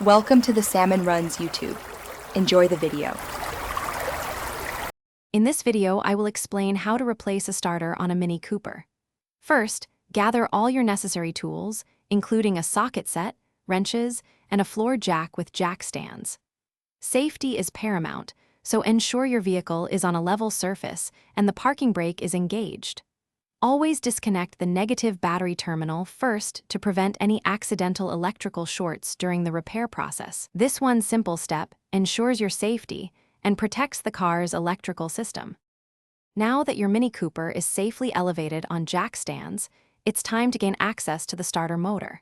Welcome to the Salmon Runs YouTube. Enjoy the video. In this video, I will explain how to replace a starter on a Mini Cooper. First, gather all your necessary tools, including a socket set, wrenches, and a floor jack with jack stands. Safety is paramount, so ensure your vehicle is on a level surface and the parking brake is engaged. Always disconnect the negative battery terminal first to prevent any accidental electrical shorts during the repair process. This one simple step ensures your safety and protects the car's electrical system. Now that your Mini Cooper is safely elevated on jack stands, it's time to gain access to the starter motor.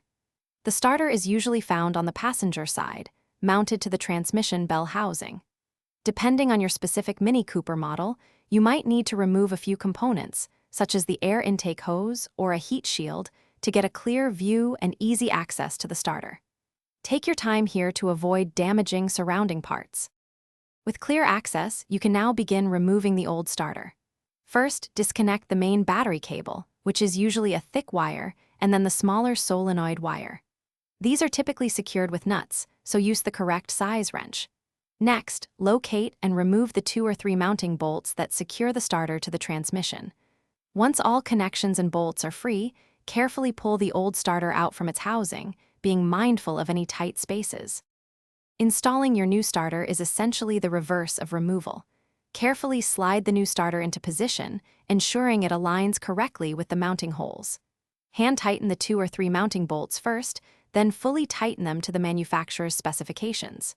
The starter is usually found on the passenger side, mounted to the transmission bell housing. Depending on your specific Mini Cooper model, you might need to remove a few components, such as the air intake hose or a heat shield, to get a clear view and easy access to the starter. Take your time here to avoid damaging surrounding parts. With clear access, you can now begin removing the old starter. First, disconnect the main battery cable, which is usually a thick wire, and then the smaller solenoid wire. These are typically secured with nuts, so use the correct size wrench. Next, locate and remove the 2 or 3 mounting bolts that secure the starter to the transmission. Once all connections and bolts are free, carefully pull the old starter out from its housing, being mindful of any tight spaces. Installing your new starter is essentially the reverse of removal. Carefully slide the new starter into position, ensuring it aligns correctly with the mounting holes. Hand tighten the 2 or 3 mounting bolts first, then fully tighten them to the manufacturer's specifications.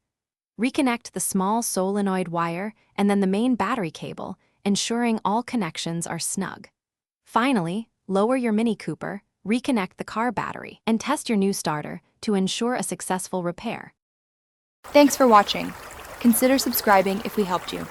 Reconnect the small solenoid wire and then the main battery cable, ensuring all connections are snug. Finally, lower your Mini Cooper, reconnect the car battery, and test your new starter to ensure a successful repair. Thanks for watching. Consider subscribing if we helped you.